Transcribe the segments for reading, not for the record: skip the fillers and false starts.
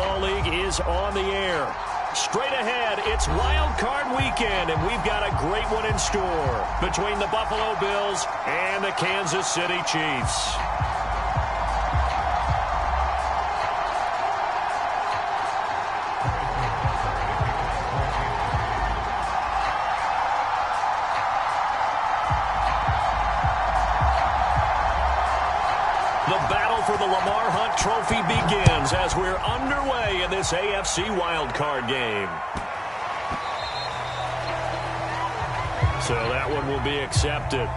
Football League is on the air. Straight ahead, it's Wild Card Weekend, and we've got a great one in store between the Buffalo Bills and the Kansas City Chiefs. The battle for the Lamar Hunt Trophy begins as we're underway in this AFC wildcard game. So that one will be accepted.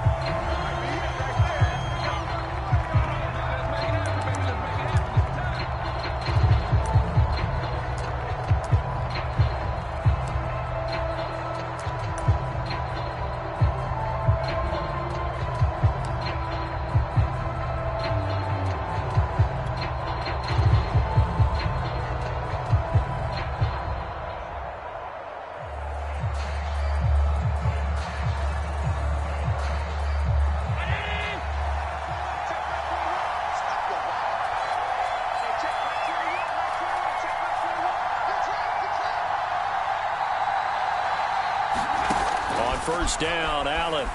First down, Allen.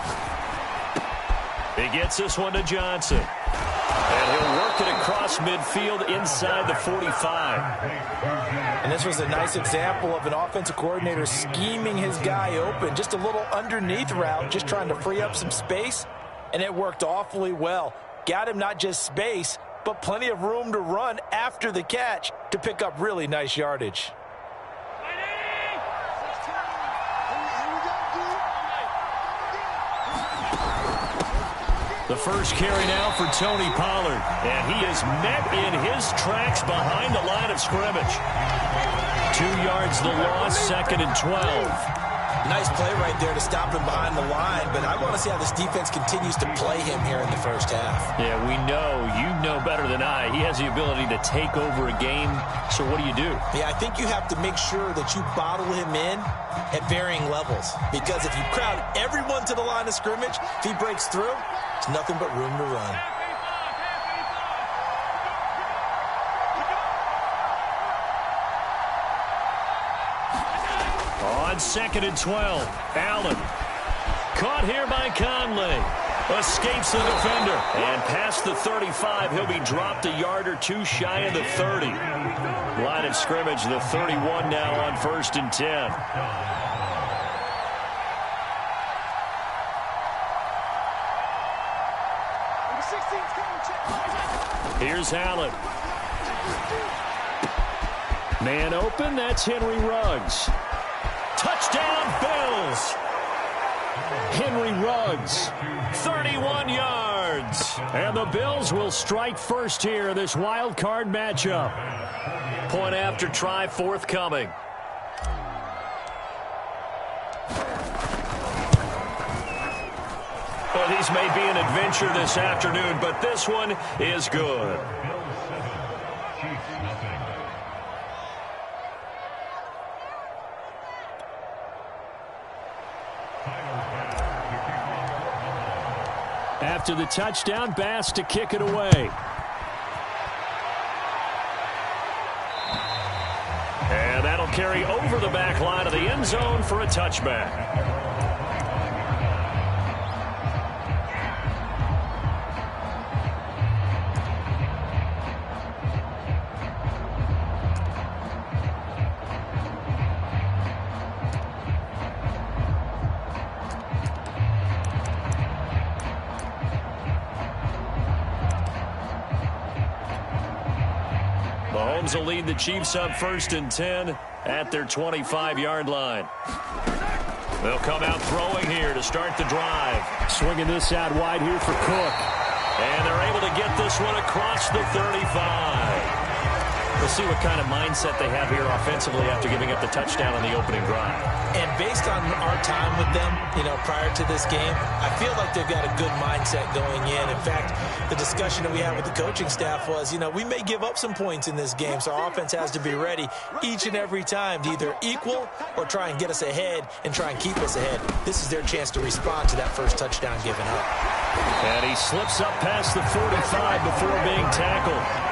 He gets this one to Johnson. And he'll work it across midfield inside the 45. And this was a nice example of an offensive coordinator scheming his guy open. Just a little underneath route, just trying to free up some space. And it worked awfully well. Got him not just space, but plenty of room to run after the catch to pick up really nice yardage. The first carry now for Tony Pollard. And he is met in his tracks behind the line of scrimmage. 2 yards the loss, 2nd and 12. Nice play right there to stop him behind the line, but I want to see how this defense continues to play him here in the first half. Yeah, we know. You know better than I. He has the ability to take over a game. So what do you do? Yeah, I think you have to make sure that you bottle him in at varying levels. Because if you crowd everyone to the line of scrimmage, if he breaks through, it's nothing but room to run. On 2nd and 12, Allen. Caught here by Conley. Escapes the defender. And past the 35, he'll be dropped a yard or two shy of the 30. Line of scrimmage, the 31 now on 1st and 10. Here's Allen. Man open, that's Henry Ruggs. Touchdown, Bills. Henry Ruggs, 31 yards. And the Bills will strike first here in this wild card matchup. Point after try forthcoming. Well, these may be an adventure this afternoon, but this one is good. After the touchdown, Bass to kick it away. And that'll carry over the back line of the end zone for a touchback. Mahomes will lead the Chiefs up 1st and 10 at their 25-yard line. They'll come out throwing here to start the drive. Swinging this out wide here for Cook. And they're able to get this one across the 35. We'll see what kind of mindset they have here offensively after giving up the touchdown on the opening drive. And based on our time with them, prior to this game, I feel like they've got a good mindset going in. In fact, the discussion that we had with the coaching staff was, we may give up some points in this game, so our offense has to be ready each and every time to either equal or try and get us ahead and try and keep us ahead. This is their chance to respond to that first touchdown given up. And he slips up past the 45 before being tackled.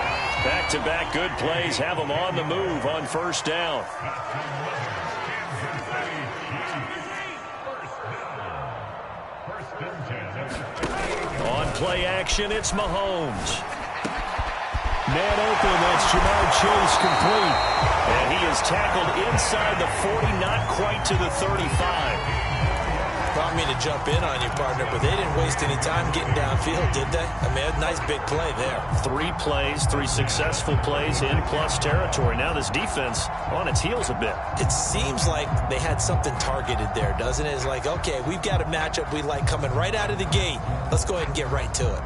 Back-to-back good plays have them on the move on first down. On play action, it's Mahomes. Man open, that's Jamar Chase complete. And he is tackled inside the 40, not quite to the 35. I don't mean to jump in on you, partner, but they didn't waste any time getting downfield, did they? I mean, a nice big play there. 3 plays, 3 successful plays in plus territory. Now this defense on its heels a bit. It seems like they had something targeted there, doesn't it? It's like, okay, we've got a matchup we like coming right out of the gate. Let's go ahead and get right to it.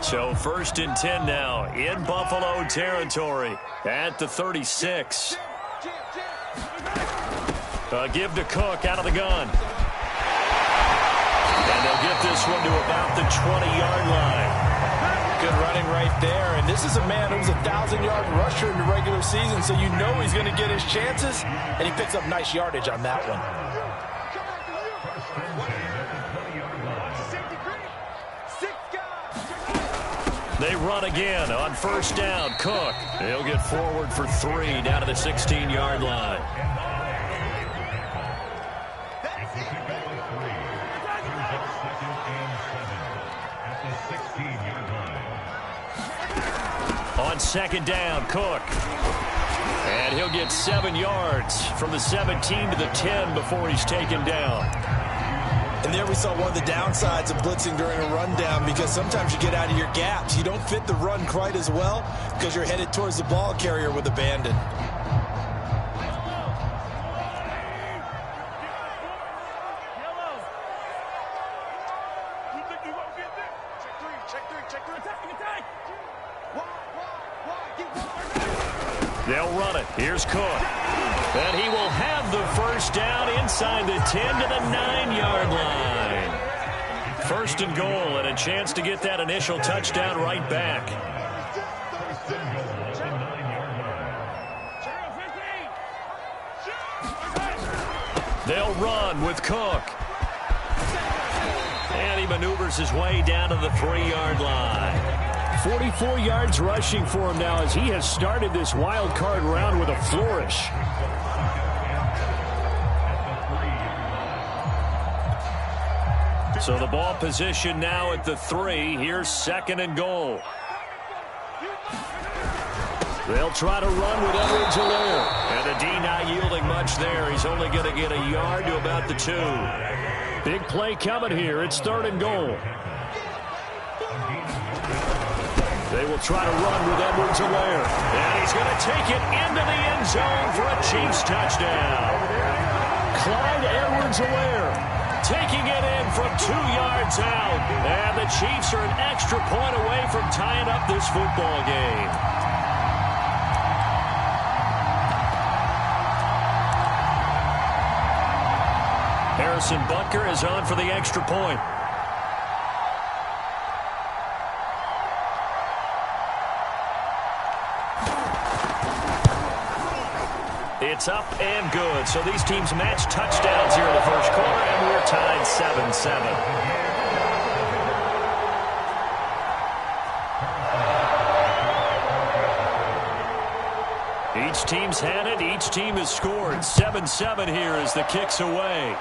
So 1st and 10 now in Buffalo territory at the 36. Give to Cook out of the gun. And they'll get this one to about the 20-yard line. Good running right there. And this is a man who was a 1,000-yard rusher in the regular season, so you know he's going to get his chances. And he picks up nice yardage on that one. They run again on first down. Cook, he'll get forward for 3 down to the 16-yard line. On 2nd down, Cook. And he'll get 7 yards from the 17 to the 10 before he's taken down. And there we saw one of the downsides of blitzing during a rundown, because sometimes you get out of your gaps. You don't fit the run quite as well because you're headed towards the ball carrier with abandon. They'll run it. Here's Cook. And he will have the first down inside the 10 to the 9-yard line. 1st and goal, and a chance to get that initial touchdown right back. They'll run with Cook. And he maneuvers his way down to the 3-yard line. 44 yards rushing for him now as he has started this wild card round with a flourish. So the ball position now at the 3. Here's 2nd and goal. They'll try to run with Edwards-Helaire. And the D not yielding much there. He's only going to get a yard to about the 2. Big play coming here. It's 3rd and goal. They will try to run with Edwards-Helaire. And he's going to take it into the end zone for a Chiefs touchdown. Clyde Edwards-Helaire taking it in from 2 yards out. And the Chiefs are an extra point away from tying up this football game. Harrison Butker is on for the extra point. It's up and good. So these teams match touchdowns here in the first quarter, and we're tied 7-7. Each team's had it. Each team has scored. 7-7 here as the kick's away.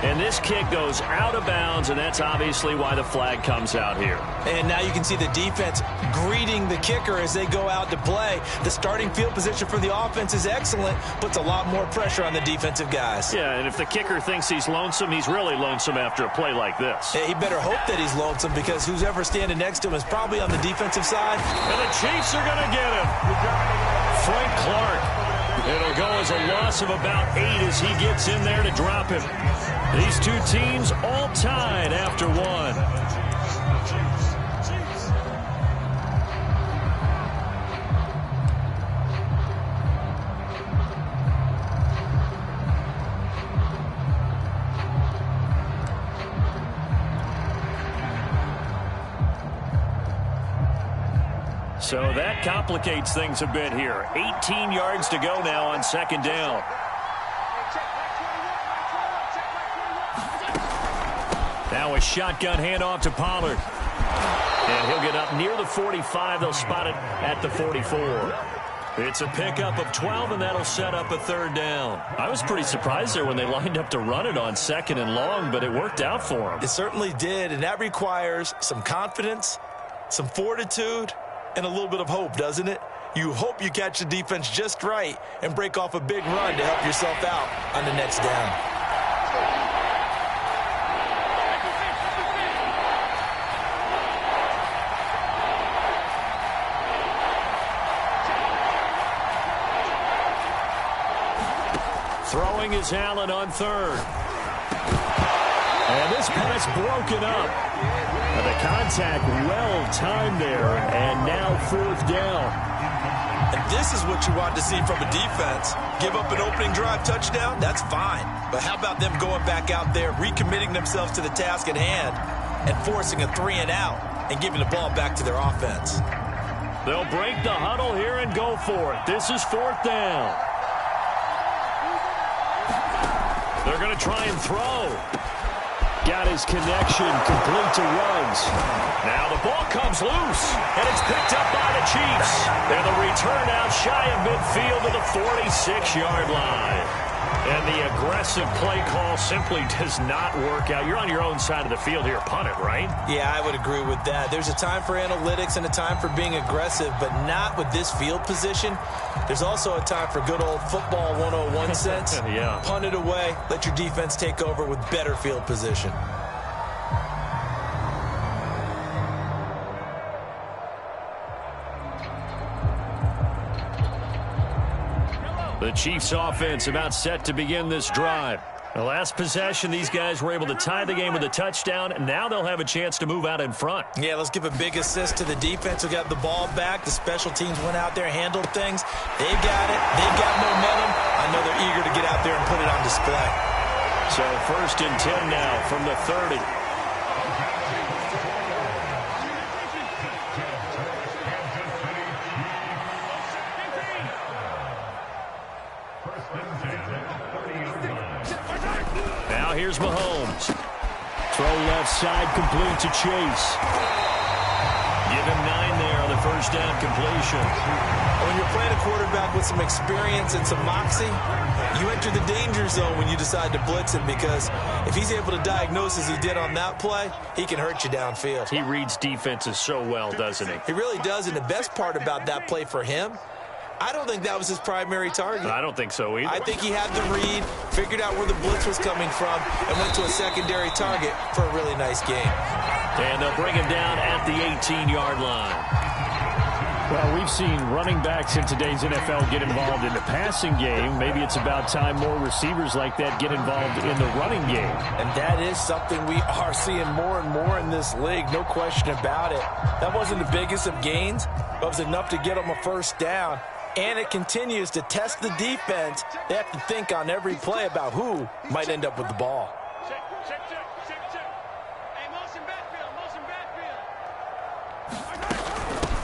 And this kick goes out of bounds, and that's obviously why the flag comes out here. And now you can see the defense greeting the kicker as they go out to play. The starting field position for the offense is excellent, puts a lot more pressure on the defensive guys. Yeah, and if the kicker thinks he's lonesome, he's really lonesome after a play like this. Yeah, he better hope that he's lonesome, because who's ever standing next to him is probably on the defensive side. And the Chiefs are going to get him. Frank Clark. It'll go as a loss of about 8 as he gets in there to drop him. These two teams all tied after 1. So that complicates things a bit here. 18 yards to go now on 2nd down. Now a shotgun handoff to Pollard. And he'll get up near the 45. They'll spot it at the 44. It's a pickup of 12, and that'll set up a third down. I was pretty surprised there when they lined up to run it on 2nd and long, but it worked out for them. It certainly did, and that requires some confidence, some fortitude, and a little bit of hope, doesn't it? You hope you catch the defense just right and break off a big run to help yourself out on the next down. Throwing is Allen on 3rd. And this pass broken up. And the contact well timed there, and now 4th down. And this is what you want to see from a defense. Give up an opening drive touchdown, that's fine. But how about them going back out there, recommitting themselves to the task at hand, and forcing a 3-and-out and giving the ball back to their offense. They'll break the huddle here and go for it. This is 4th down. They're going to try and throw. Got his connection complete to Ruggs. Now the ball comes loose, and it's picked up by the Chiefs. And the return out shy of midfield to the 46-yard line. And the aggressive play call simply does not work out. You're on your own side of the field here. Punt it, right? Yeah, I would agree with that. There's a time for analytics and a time for being aggressive, but not with this field position. There's also a time for good old football 101 sense. Yeah. Punt it away. Let your defense take over with better field position. The Chiefs offense about set to begin this drive. The last possession, these guys were able to tie the game with a touchdown, and now they'll have a chance to move out in front. Yeah, let's give a big assist to the defense who got the ball back. The special teams went out there, handled things. They've got it. They've got momentum. I know they're eager to get out there and put it on display. So 1st and 10 now from the 30. Now here's Mahomes. Throw left side, complete to Chase. Give him 9 there on the 1st down completion. When you're playing a quarterback with some experience and some moxie, you enter the danger zone when you decide to blitz him, because if he's able to diagnose as he did on that play, he can hurt you downfield. He reads defenses so well, doesn't he? He really does, and the best part about that play for him, I don't think that was his primary target. I don't think so either. I think he had the read, figured out where the blitz was coming from, and went to a secondary target for a really nice game. And they'll bring him down at the 18-yard line. Well, we've seen running backs in today's NFL get involved in the passing game. Maybe it's about time more receivers like that get involved in the running game. And that is something we are seeing more and more in this league, no question about it. That wasn't the biggest of gains, but it was enough to get them a 1st down. And it continues to test the defense. They have to think on every play about who might end up with the ball. Check. Hey, motion backfield.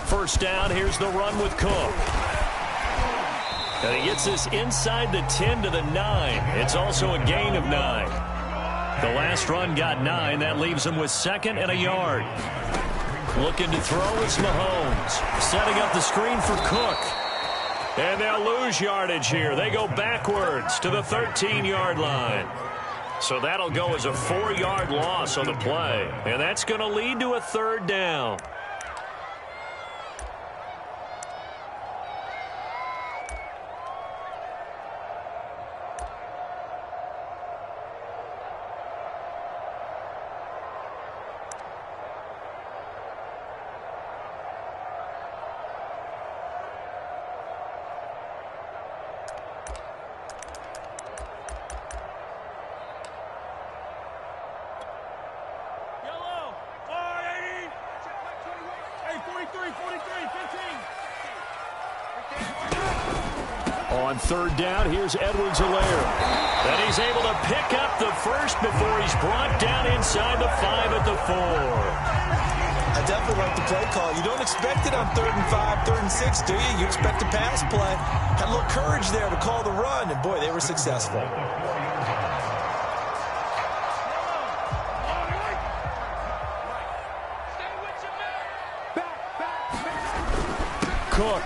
1st down, here's the run with Cook. And he gets this inside the 10 to the 9. It's also a gain of 9. The last run got 9. That leaves him with 2nd and a yard. Looking to throw is Mahomes. Setting up the screen for Cook. And they'll lose yardage here. They go backwards to the 13-yard line. So that'll go as a 4-yard loss on the play. And that's going to lead to a 3rd down. On 3rd down, here's Edwards-Helaire. And he's able to pick up the first before he's brought down inside the 5 at the 4. I definitely like the play call. You don't expect it on 3rd and 5, 3rd and 6, do you? You expect a pass play. Had a little courage there to call the run, and boy, they were successful. Cook.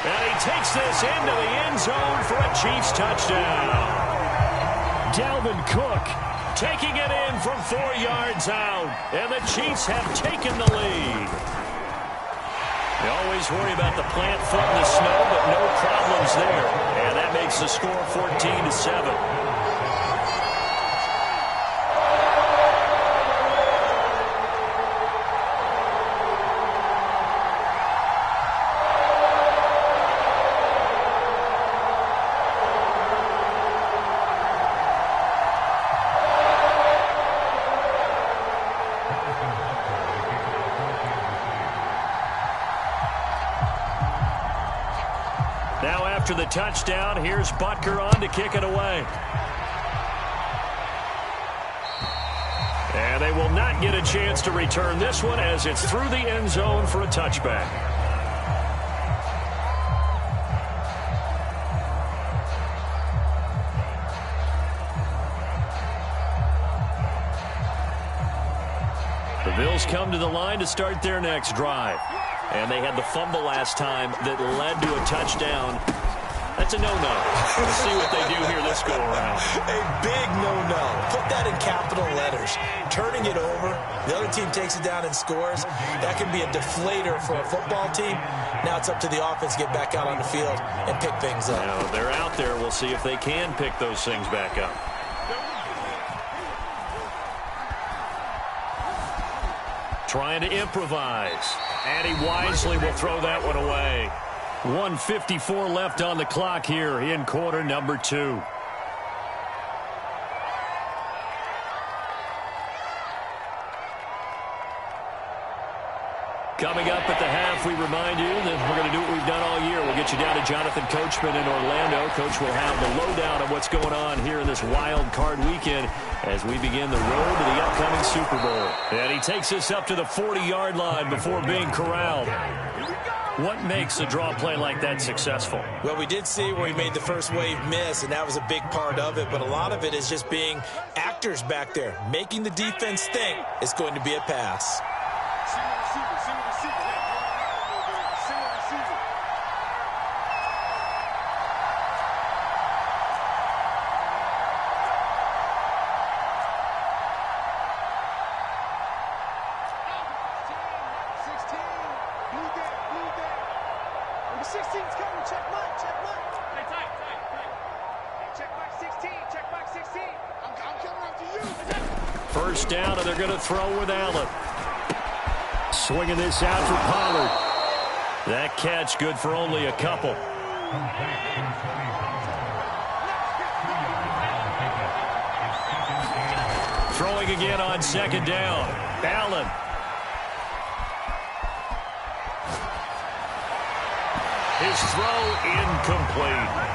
And he takes this into the end zone for a Chiefs touchdown. Dalvin Cook Taking it in from 4 yards out. And the Chiefs have taken the lead. They always worry about the plant foot in the snow, but no problems there. And that makes the score 14-7. Now after the touchdown, here's Butker on to kick it away. And they will not get a chance to return this one as it's through the end zone for a touchback. The Bills come to the line to start their next drive. And they had the fumble last time that led to a touchdown. That's a no-no. Let's see what they do here this go-around. A big no-no. Put that in capital letters. Turning it over, the other team takes it down and scores. That can be a deflator for a football team. Now it's up to the offense to get back out on the field and pick things up. Now, they're out there. We'll see if they can pick those things back up. Trying to improvise. And he wisely will throw that one away. 1:54 left on the clock here in quarter number 2. Coming up at the half, we remind you that we're going to do what we've done all year. We'll get you down to Jonathan Coachman in Orlando. Coach will have the lowdown of what's going on here in this wild card weekend as we begin the road to the upcoming Super Bowl. And he takes us up to the 40-yard line before being corralled. What makes a draw play like that successful? Well, we did see where he made the first wave miss, and that was a big part of it. But a lot of it is just being actors back there, making the defense think it's going to be a pass. First down, and they're going to throw with Allen. Swinging this out for Pollard. That catch good for only a couple. Throwing again on second down. Allen. His throw incomplete.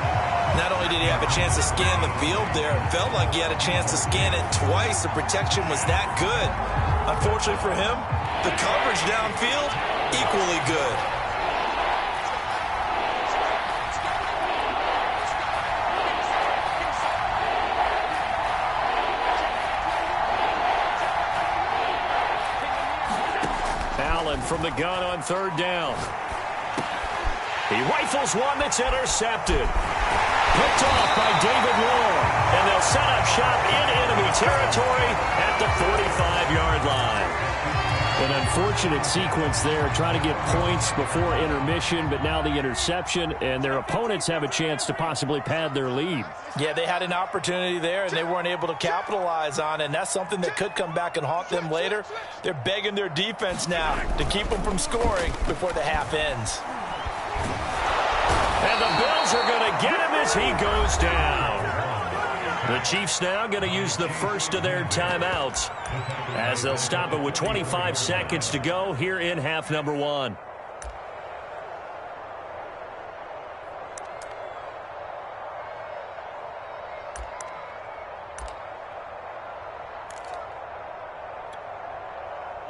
Not only did he have a chance to scan the field there, it felt like he had a chance to scan it twice. The protection was that good. Unfortunately for him, the coverage downfield, equally good. Allen from the gun on third down. He rifles one that's intercepted. Picked off by David Moore. And they'll set up shop in enemy territory at the 45-yard line. An unfortunate sequence there, trying to get points before intermission, but now the interception, and their opponents have a chance to possibly pad their lead. Yeah, they had an opportunity there, and they weren't able to capitalize on it, and that's something that could come back and haunt them later. They're begging their defense now to keep them from scoring before the half ends. And the Bills are going to get him as he goes down. The Chiefs now going to use the first of their timeouts as they'll stop it with 25 seconds to go here in half number 1.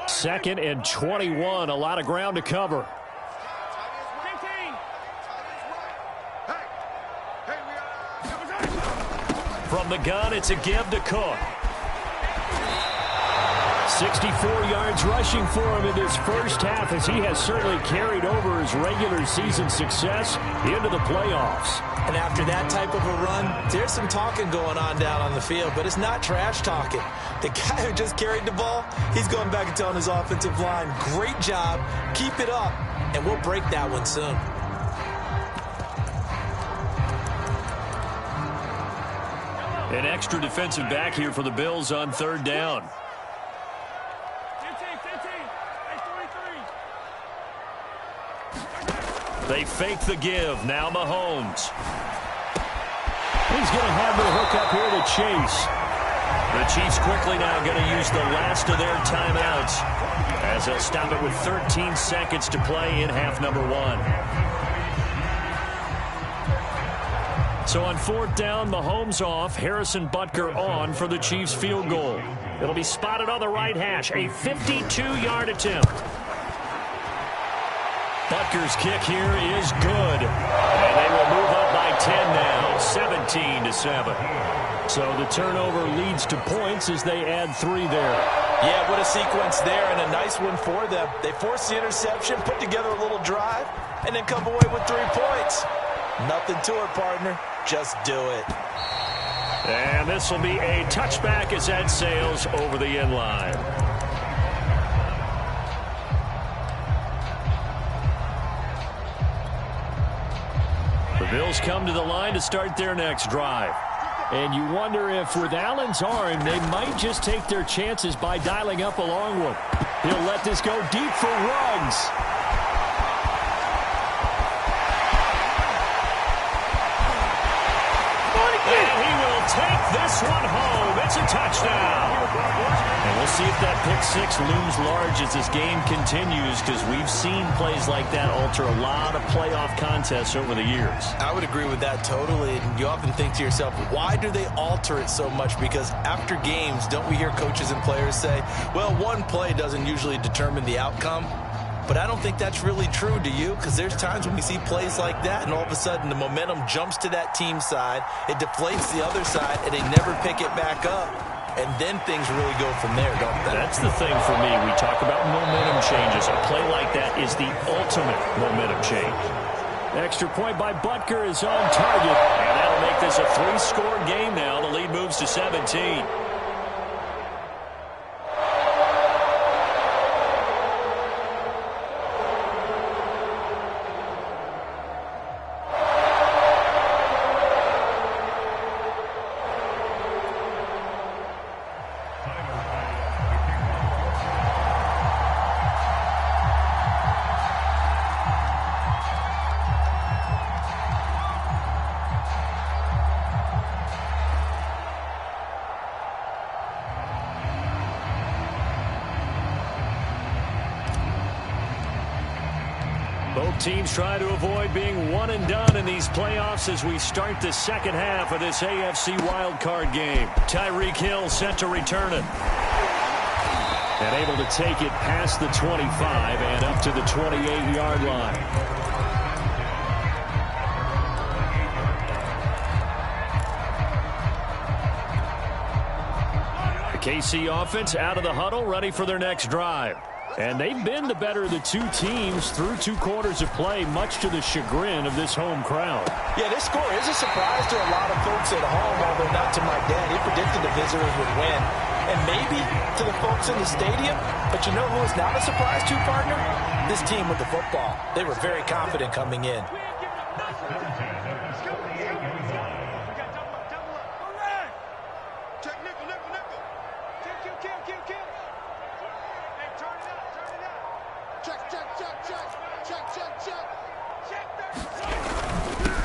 Second and 21, a lot of ground to cover. From the gun, it's a give to Cook. 64 yards rushing for him in this first half, as he has certainly carried over his regular season success into the playoffs. And after that type of a run, there's some talking going on down on the field, but it's not trash talking. The guy who just carried the ball, he's going back and telling his offensive line, great job, keep it up, and we'll break that one soon. An extra defensive back here for the Bills on third down. They fake the give. Now Mahomes. He's going to have the hook up here to Chase. The Chiefs quickly now going to use the last of their timeouts, as they'll stop it with 13 seconds to play in half number one. So on fourth down, Mahomes off, Harrison Butker on for the Chiefs field goal. It'll be spotted on the right hash, a 52-yard attempt. Butker's kick here is good, and they will move up by 10 now, 17-7. So the turnover leads to points as they add 3 there. Yeah, what a sequence there, and a nice one for them. They force the interception, put together a little drive, and then come away with 3 points. Nothing to it, partner. Just do it. And this will be a touchback as that sails over the end line. The Bills come to the line to start their next drive. And you wonder if with Allen's arm, they might just take their chances by dialing up a long one. He'll let this go deep for Ruggs. And he will take this one home. It's a touchdown. And we'll see if that pick six looms large as this game continues, because we've seen plays like that alter a lot of playoff contests over the years. I would agree with that totally. And you often think to yourself, why do they alter it so much? Because after games, don't we hear coaches and players say, well, one play doesn't usually determine the outcome? But I don't think that's really true, do you? Because there's times when we see plays like that, and all of a sudden the momentum jumps to that team side, it deflates the other side, and they never pick it back up. And then things really go from there, don't they? That's the thing for me. We talk about momentum changes. A play like that is the ultimate momentum change. Extra point by Butker is on target. And that'll make this a 3-score game now. The lead moves to 17. Both teams try to avoid being one and done in these playoffs as we start the second half of this AFC wildcard game. Tyreek Hill set to return it. And able to take it past the 25 and up to the 28-yard line. The KC offense out of the huddle, ready for their next drive. And they've been the better of the two teams through 2 quarters of play, much to the chagrin of this home crowd. Yeah, this score is a surprise to a lot of folks at home, although not to my dad. He predicted the visitors would win. And maybe to the folks in the stadium. But you know who is not a surprise to, partner? This team with the football. They were very confident coming in.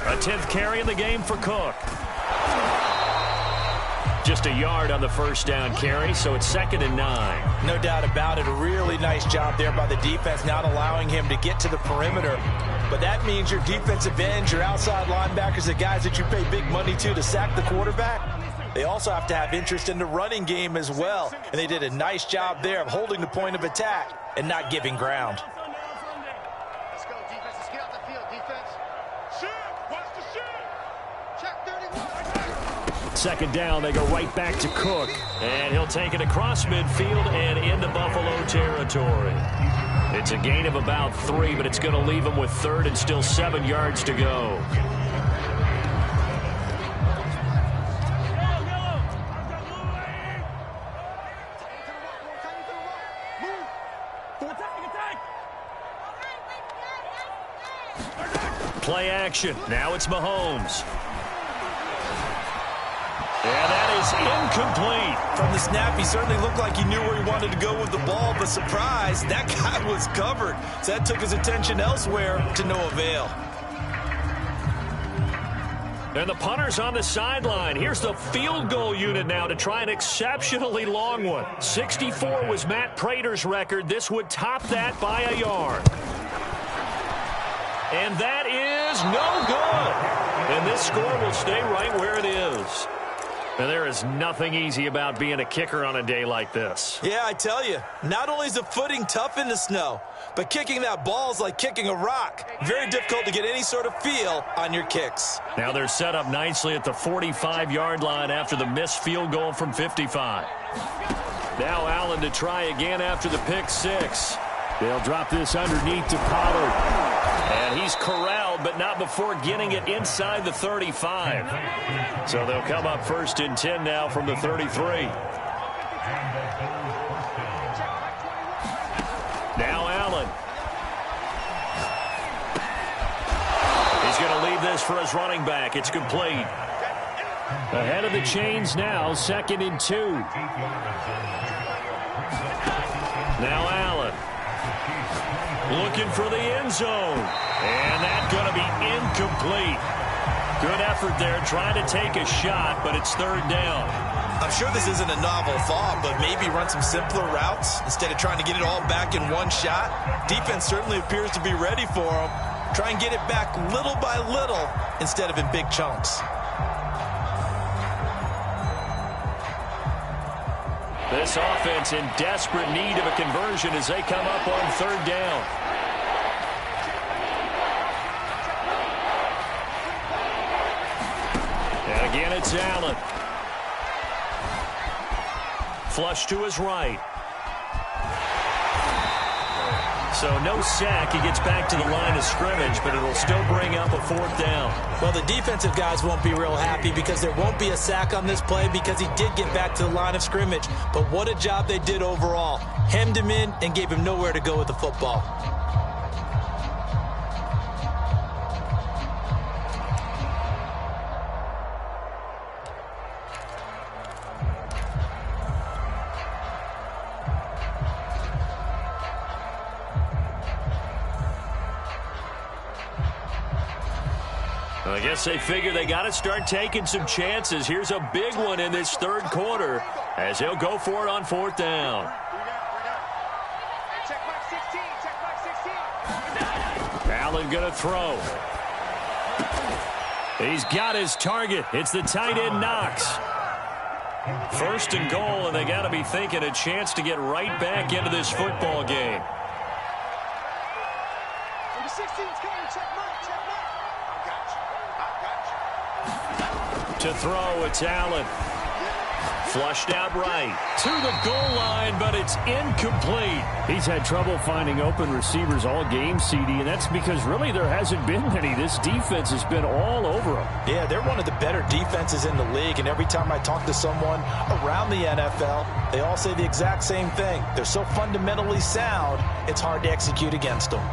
A 10th carry in the game for Cook. Just a yard on the first down carry, so it's 2nd and 9. No doubt about it. A really nice job there by the defense, not allowing him to get to the perimeter. But that means your defensive ends, your outside linebackers, the guys that you pay big money to sack the quarterback, they also have to have interest in the running game as well. And they did a nice job there of holding the point of attack and not giving ground. Let's go, defense. Let's get out the field, defense. Shoot! Watch the shoot! Check 31. second down, they go right back to Cook. And he'll take it across midfield and into Buffalo territory. It's a gain of about 3, but it's going to leave him with 3rd and still 7 yards to go. Play action. Now it's Mahomes. And that is incomplete. From the snap, he certainly looked like he knew where he wanted to go with the ball, but surprise, that guy was covered. So that took his attention elsewhere to no avail. And the punter's on the sideline. Here's the field goal unit now to try an exceptionally long one. 64 was Matt Prater's record. This would top that by a yard. And that is no good. And this score will stay right where it is. And there is nothing easy about being a kicker on a day like this. Yeah, I tell you, not only is the footing tough in the snow, but kicking that ball is like kicking a rock. Very difficult to get any sort of feel on your kicks. Now they're set up nicely at the 45-yard line after the missed field goal from 55. Now Allen to try again after the pick 6. They'll drop this underneath to Pollard. And he's corralled, but not before getting it inside the 35. So they'll come up 1st and 10 now from the 33. Now Allen. He's going to leave this for his running back. It's complete. Ahead of the chains now, 2nd and 2. Now Allen. Looking for the end zone. And that's going to be incomplete. Good effort there trying to take a shot, but it's 3rd down. I'm sure this isn't a novel thought, but maybe run some simpler routes instead of trying to get it all back in one shot. Defense certainly appears to be ready for him. Try and get it back little by little instead of in big chunks. This offense in desperate need of a conversion as they come up on 3rd down. And again, it's Allen. Flush to his right. So no sack. He gets back to the line of scrimmage, but it'll still bring up a 4th down. Well, the defensive guys won't be real happy because there won't be a sack on this play because he did get back to the line of scrimmage. But what a job they did overall. Hemmed him in and gave him nowhere to go with the football. I guess they figure they got to start taking some chances. Here's a big one in this 3rd quarter as he'll go for it on 4th down. Check back 16. Check back 16. Allen going to throw. He's got his target. It's the tight end Knox. 1st and goal, and they got to be thinking a chance to get right back into this football game. Number 16's coming. Check back. Check back. To throw, it's Allen. Flushed out right. To the goal line, but it's incomplete. He's had trouble finding open receivers all game, CD, and that's because really there hasn't been many. This defense has been all over them. Yeah, they're one of the better defenses in the league, and every time I talk to someone around the NFL, they all say the exact same thing. They're so fundamentally sound, it's hard to execute against them.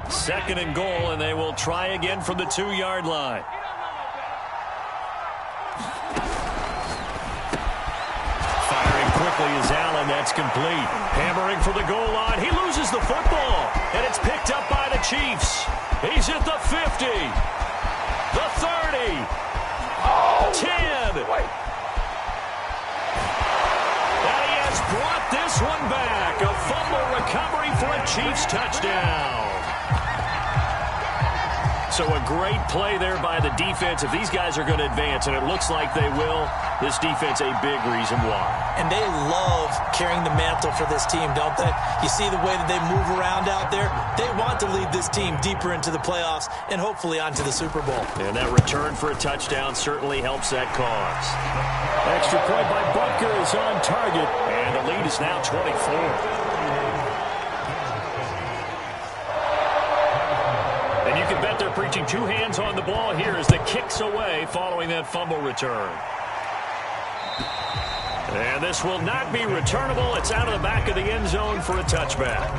Second and goal, and they will try again from the 2-yard line. Firing quickly is Allen. That's complete. Hammering for the goal line. He loses the football, and it's picked up by the Chiefs. He's at the 50, the 30, 10. And he has brought this one back. A fumble recovery for a Chiefs touchdown. So a great play there by the defense. If these guys are going to advance, and it looks like they will, this defense a big reason why. And they love carrying the mantle for this team, don't they? You see the way that they move around out there? They want to lead this team deeper into the playoffs and hopefully onto the Super Bowl. And that return for a touchdown certainly helps that cause. Extra point by Butker is on target. And the lead is now 24. And you can bet they're preaching two hands on the ball here as the kick's away following that fumble return. And this will not be returnable. It's out of the back of the end zone for a touchback.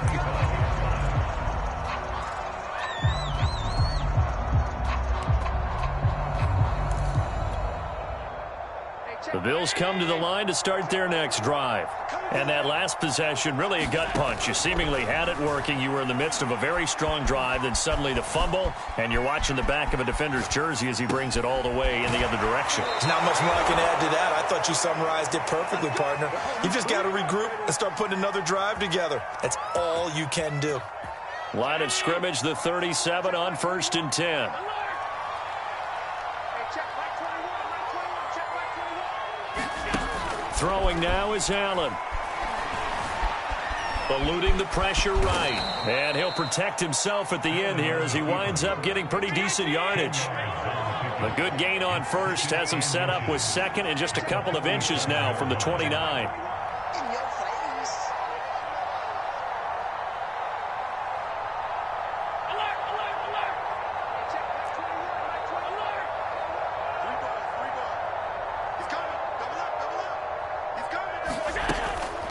The Bills come to the line to start their next drive. And that last possession, really a gut punch. You seemingly had it working. You were in the midst of a very strong drive. Then suddenly the fumble, and you're watching the back of a defender's jersey as he brings it all the way in the other direction. There's not much more I can add to that. I thought you summarized it perfectly, partner. You just got to regroup and start putting another drive together. That's all you can do. Line of scrimmage, the 37 on 1st and 10. Throwing now is Allen. Eluding the pressure right. And he'll protect himself at the end here as he winds up getting pretty decent yardage. A good gain on first has him set up with second and just a couple of inches now from the 29.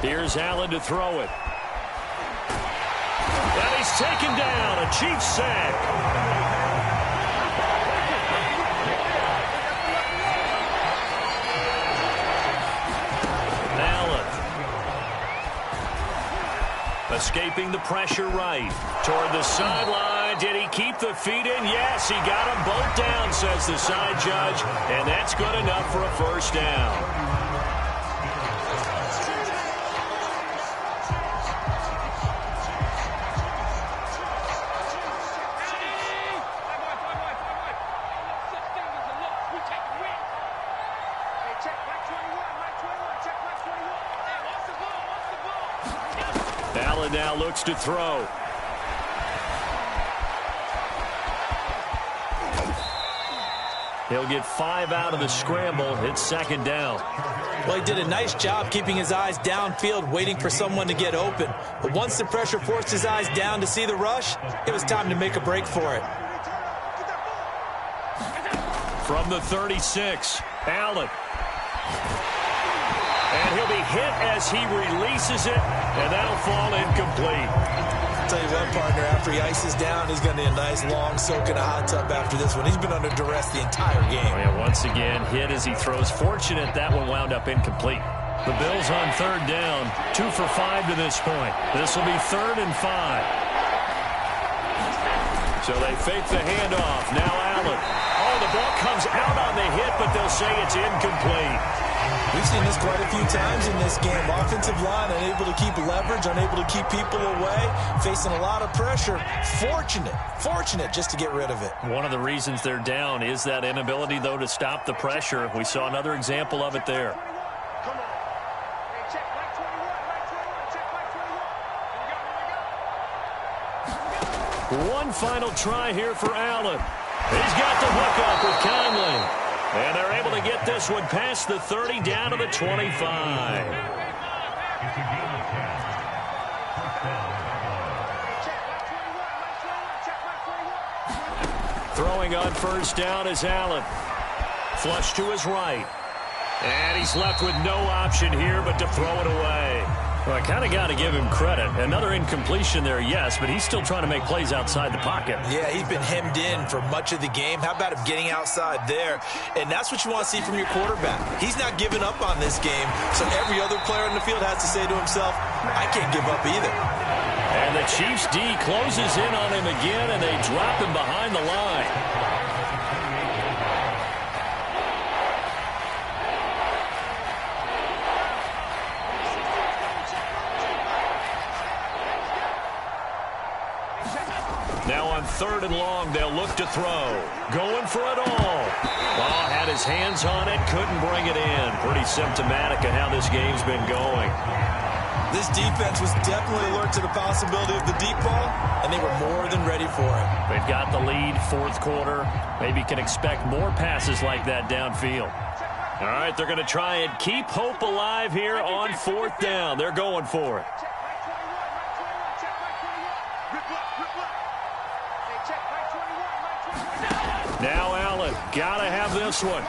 Here's Allen to throw it. And he's taken down. A Chiefs sack. Allen. Escaping the pressure right. Toward the sideline. Did he keep the feet in? Yes, he got them both down, says the side judge. And that's good enough for a first down. Allen now looks to throw. He'll get 5 out of the scramble. It's second down. Well, he did a nice job keeping his eyes downfield, waiting for someone to get open. But once the pressure forced his eyes down to see the rush, it was time to make a break for it. From the 36, Allen. And he'll be hit as he releases it, and that'll fall incomplete. I'll tell you what, partner, after he ices down, he's going to need a nice long soak in a hot tub after this one. He's been under duress the entire game. Oh, yeah, once again, hit as he throws. Fortunate that one wound up incomplete. The Bills on third down, 2 for 5 to this point. This will be 3rd and 5. So they fake the handoff. Now Allen. Oh, the ball comes out on the hit, but they'll say it's incomplete. We've seen this quite a few times in this game. Offensive line unable to keep leverage, unable to keep people away, facing a lot of pressure. Fortunate just to get rid of it. One of the reasons they're down is that inability, though, to stop the pressure. We saw another example of it there. One final try here for Allen. He's got the hook up with Conley. And they're able to get this one past the 30 down to the 25. Throwing on first down is Allen. Flush to his right. And he's left with no option here but to throw it away. Well, I kind of got to give him credit. Another incompletion there, yes, but he's still trying to make plays outside the pocket. Yeah, he's been hemmed in for much of the game. How about him getting outside there? And that's what you want to see from your quarterback. He's not giving up on this game, so every other player on the field has to say to himself, I can't give up either. And the Chiefs D closes in on him again, and they drop him behind the line. 3rd and long. They'll look to throw. Going for it all. Ball had his hands on it, couldn't bring it in. Pretty symptomatic of how this game's been going. This defense was definitely alert to the possibility of the deep ball, and they were more than ready for it. They've got the lead, 4th quarter. Maybe can expect more passes like that downfield. All right, they're going to try and keep hope alive here on 4th down. They're going for it. Now Allen, gotta have this one.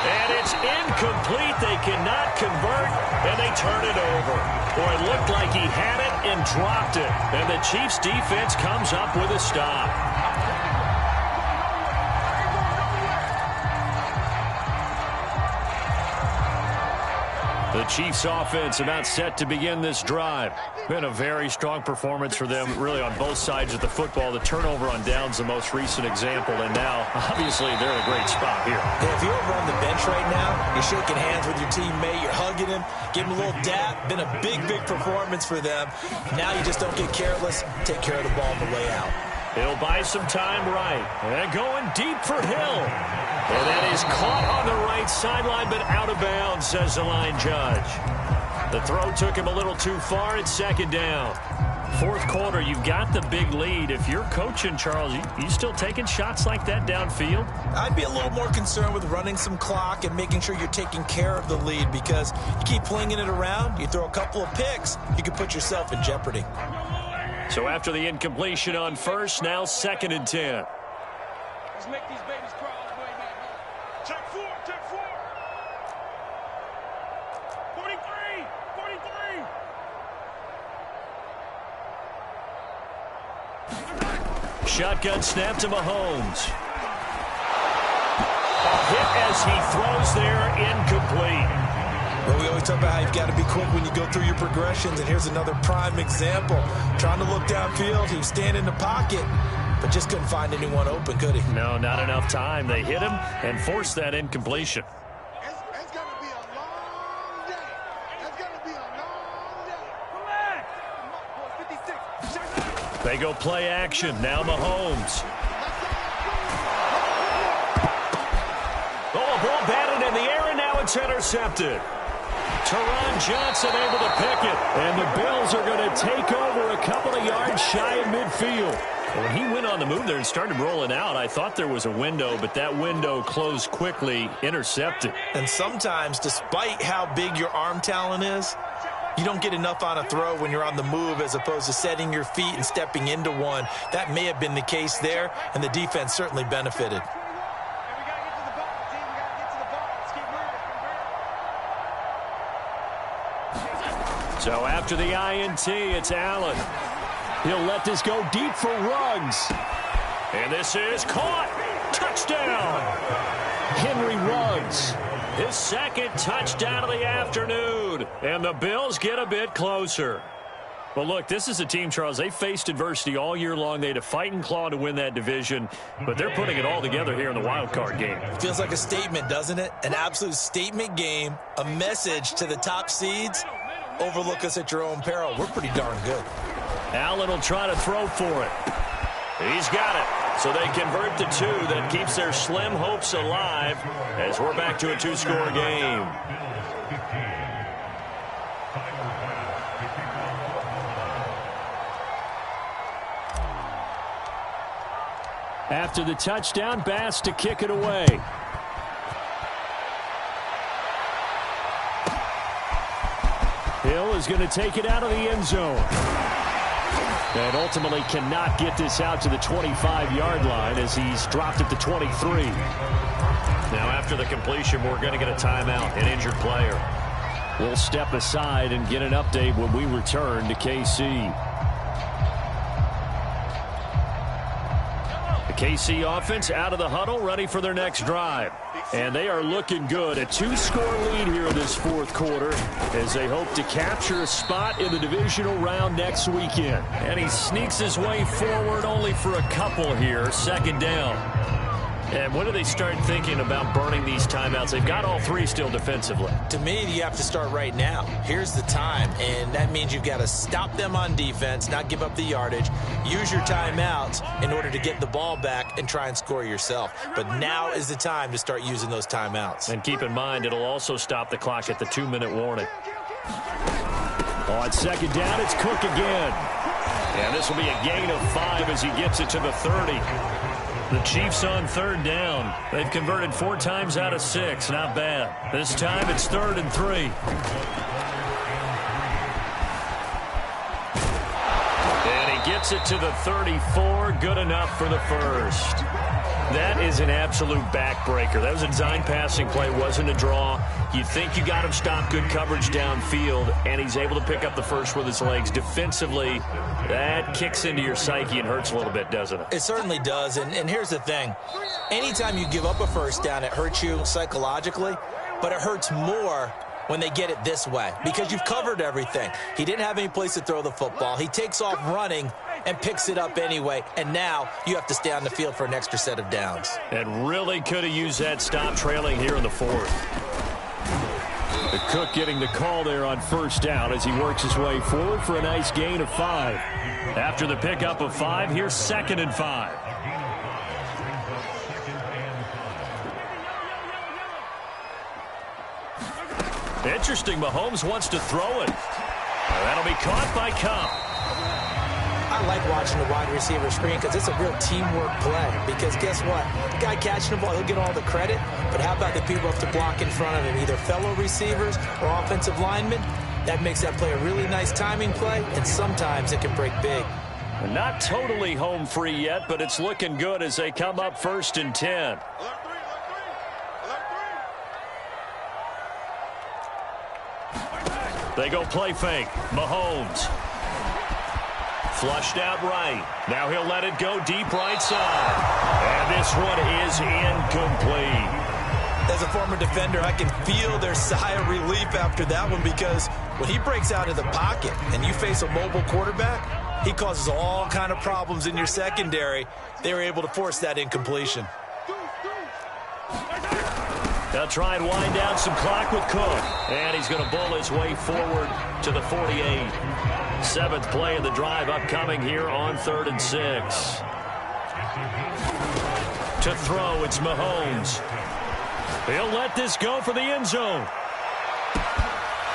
And it's incomplete. They cannot convert, and they turn it over. Boy, it looked like he had it and dropped it. And the Chiefs' defense comes up with a stop. The Chiefs offense about set to begin this drive. Been a very strong performance for them, really on both sides of the football. The turnover on downs the most recent example, and now, obviously, they're in a great spot here. Yeah, if you're over on the bench right now, you're shaking hands with your teammate, you're hugging him, give him a little dap. Been a big, big performance for them. Now you just don't get careless. Take care of the ball on the way out. He'll buy some time right. And going deep for Hill. And that is caught on the right sideline, but out of bounds, says the line judge. The throw took him a little too far. It's 2nd down. 4th quarter, you've got the big lead. If you're coaching, Charles, you still taking shots like that downfield? I'd be a little more concerned with running some clock and making sure you're taking care of the lead, because you keep flinging it around, you throw a couple of picks, you can put yourself in jeopardy. So after the incompletion on 1st, now 2nd and 10. Let's make these babies cry all the way back home. Check 4, check 4. 43, 43. Shotgun snap to Mahomes. A hit as he throws there, incomplete. But we always talk about how you've got to be quick when you go through your progressions, and here's another prime example. Trying to look downfield, he was standing in the pocket, but just couldn't find anyone open, could he? No, not enough time. They hit him and forced that incompletion. It's going to be a long day. It's going to be a long day. Relax. 56. They go play action. Now Mahomes. Oh, a ball batted in the air, and now it's intercepted. Teron Johnson able to pick it. And the Bills are going to take over a couple of yards shy of midfield. When he went on the move there and started rolling out, I thought there was a window, but that window closed quickly, intercepted. And sometimes, despite how big your arm talent is, you don't get enough on a throw when you're on the move as opposed to setting your feet and stepping into one. That may have been the case there, and the defense certainly benefited. So after the INT, it's Allen. He'll let this go deep for Ruggs. And this is caught. Touchdown. Henry Ruggs. His 2nd touchdown of the afternoon. And the Bills get a bit closer. Well, look, this is a team, Charles, they faced adversity all year long. They had to fight and claw to win that division, but they're putting it all together here in the wild card game. Feels like a statement, doesn't it? An absolute statement game, a message to the top seeds. Overlook us at your own peril. We're pretty darn good. Allen will try to throw for it. He's got it. So they convert the 2. That keeps their slim hopes alive as we're back to a 2-score game. After the touchdown, Bass to kick it away. Hill is going to take it out of the end zone. And ultimately cannot get this out to the 25-yard line as he's dropped at the 23. Now after the completion, we're going to get a timeout, an injured player. We'll step aside and get an update when we return to KC. The KC offense out of the huddle, ready for their next drive. And they are looking good. A 2-score lead here in this 4th quarter as they hope to capture a spot in the divisional round next weekend. And he sneaks his way forward only for a couple here. 2nd down. And when do they start thinking about burning these timeouts? They've got all three still defensively. To me, you have to start right now. Here's the time, and that means you've got to stop them on defense, not give up the yardage, use your timeouts in order to get the ball back and try and score yourself. But now is the time to start using those timeouts. And keep in mind, it'll also stop the clock at the 2-minute warning. On second down, it's Cook again. And this will be a gain of 5 as he gets it to the 30. The Chiefs on third down. They've converted 4 times out of 6. Not bad. This time it's 3rd and 3. And he gets it to the 34. Good enough for the first. That is an absolute backbreaker. That was a design passing play. Wasn't a draw. You think you got him stopped, good coverage downfield, and he's able to pick up the first with his legs. Defensively, that kicks into your psyche and hurts a little bit, doesn't it? It certainly does, and here's the thing. Anytime you give up a first down, it hurts you psychologically, but it hurts more when they get it this way because you've covered everything. He didn't have any place to throw the football. He takes off running and picks it up anyway, and now you have to stay on the field for an extra set of downs. And really could have used that stop trailing here in the 4th. The Cook getting the call there on first down as he works his way forward for a nice gain of 5. After the pickup of 5, here's 2nd and 5. Interesting, Mahomes wants to throw it. That'll be caught by Kupp. I like watching the wide receiver screen because it's a real teamwork play. Because guess what? The guy catching the ball, he'll get all the credit. But how about the people who have to block in front of him, either fellow receivers or offensive linemen? That makes that play a really nice timing play, and sometimes it can break big. Not totally home free yet, but it's looking good as they come up 1st and 10. They go play fake. Mahomes. Flushed out right. Now he'll let it go deep right side. And this one is incomplete. As a former defender, I can feel their sigh of relief after that one because when he breaks out of the pocket and you face a mobile quarterback, he causes all kind of problems in your secondary. They were able to force that incompletion. They'll try and wind down some clock with Cook. And he's going to bull his way forward to the 48. 7th play of the drive upcoming here on 3rd and 6. To throw, it's Mahomes. He'll let this go for the end zone.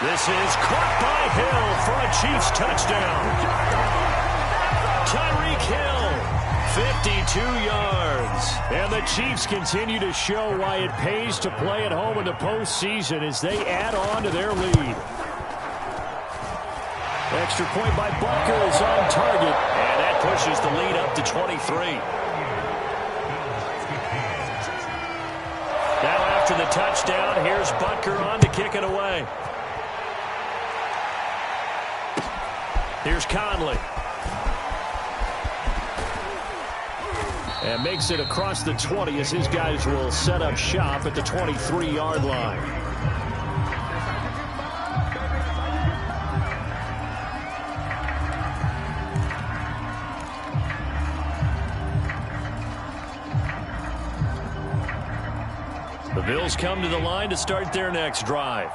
This is caught by Hill for a Chiefs touchdown. Tyreek Hill, 52 yards. And the Chiefs continue to show why it pays to play at home in the postseason as they add on to their lead. Extra point by Butker is on target. And that pushes the lead up to 23. Now after the touchdown, here's Butker on to kick it away. Here's Conley. And makes it across the 20 as his guys will set up shop at the 23-yard line. The Bills come to the line to start their next drive.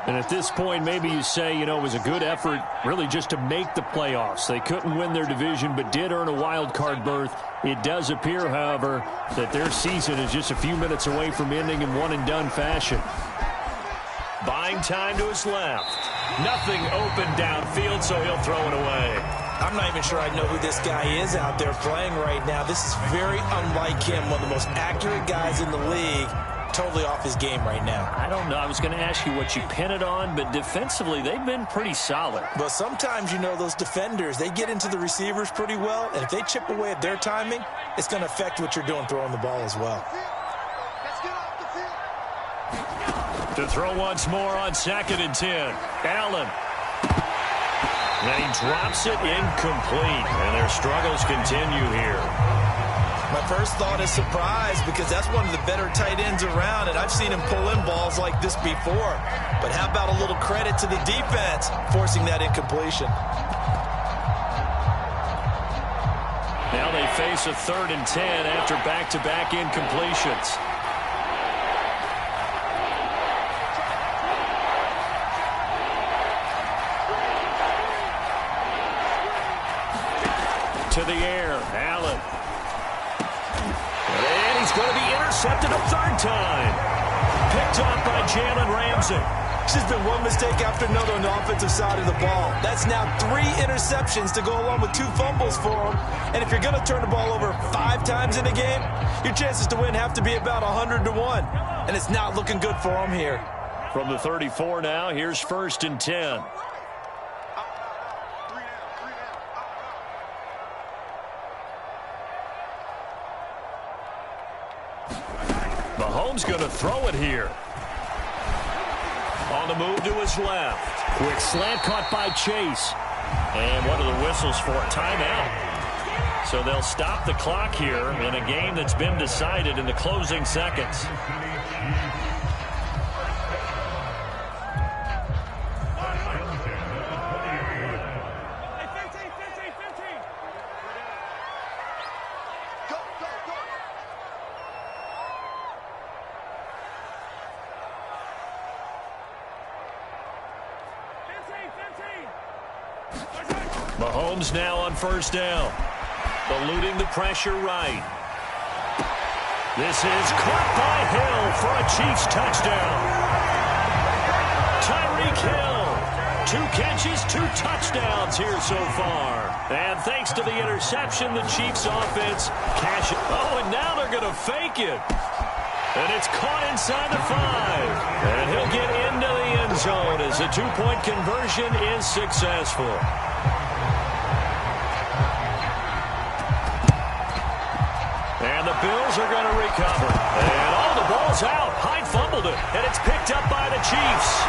And at this point, maybe you say, you know, it was a good effort really just to make the playoffs. They couldn't win their division but did earn a wild card berth. It does appear, however, that their season is just a few minutes away from ending in one-and-done fashion. Buying time to his left. Nothing open downfield, so he'll throw it away. I'm not even sure I know who this guy is out there playing right now. This is very unlike him, one of the most accurate guys in the league. Totally off his game right now. I don't know. I was going to ask you what you pin it on, but defensively, they've been pretty solid. But sometimes, you know, those defenders, they get into the receivers pretty well, and if they chip away at their timing, it's going to affect what you're doing throwing the ball as well. To throw once more on 2nd and 10. Allen. Then he drops it incomplete, and their struggles continue here. My first thought is surprise because that's one of the better tight ends around, and I've seen him pull in balls like this before. But how about a little credit to the defense forcing that incompletion? Now they face a 3rd and 10 after back-to-back incompletions. To the air, Allen. And he's going to be intercepted a 3rd time. Picked up by Jalen Ramsey. It's just been one mistake after another on the offensive side of the ball. That's now 3 interceptions to go along with 2 fumbles for him. And if you're going to turn the ball over 5 times in a game, your chances to win have to be about 100 to 1. And it's not looking good for him here. From the 34 now, here's 1st and 10. Mahomes going to throw it here. On the move to his left. Quick slant caught by Chase. And what are the whistles for? Timeout. So they'll stop the clock here in a game that's been decided in the closing seconds. Mahomes now on 1st down. Eluding the pressure right. This is caught by Hill for a Chiefs touchdown. Tyreek Hill. 2 catches, 2 touchdowns here so far. And thanks to the interception, the Chiefs offense cash it. Oh, and now they're going to fake it. And it's caught inside the 5. And he'll get into the end zone as the 2-point conversion is successful. And the Bills are going to recover. And the ball's out. Hyde fumbled it. And it's picked up by the Chiefs.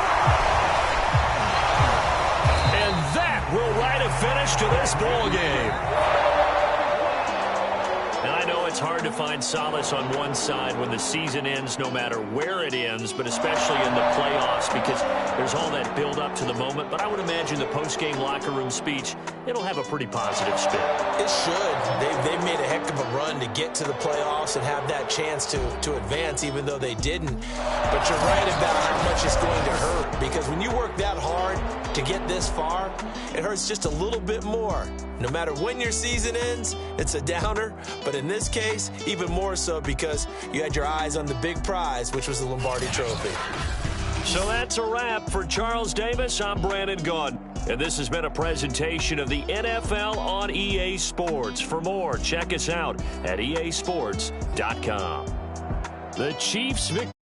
And that will write a finish to this ball game. And I know it's hard to find solace on one side when the season ends, no matter where it ends, but especially in the playoffs, because there's all that build up to the moment. But I would imagine the post-game locker room speech, it'll have a pretty positive spin. It should. They've made a heck of a run to get to the playoffs and have that chance to advance, even though they didn't. But you're right about how much it's going to hurt, because when you work that hard to get this far, it hurts just a little bit more. No matter when your season ends, it's a downer. But in this case, even more so because you had your eyes on the big prize, which was the Lombardi Trophy. So that's a wrap for Charles Davis. I'm Brandon Gaudin. And this has been a presentation of the NFL on EA Sports. For more, check us out at easports.com. The Chiefs victory.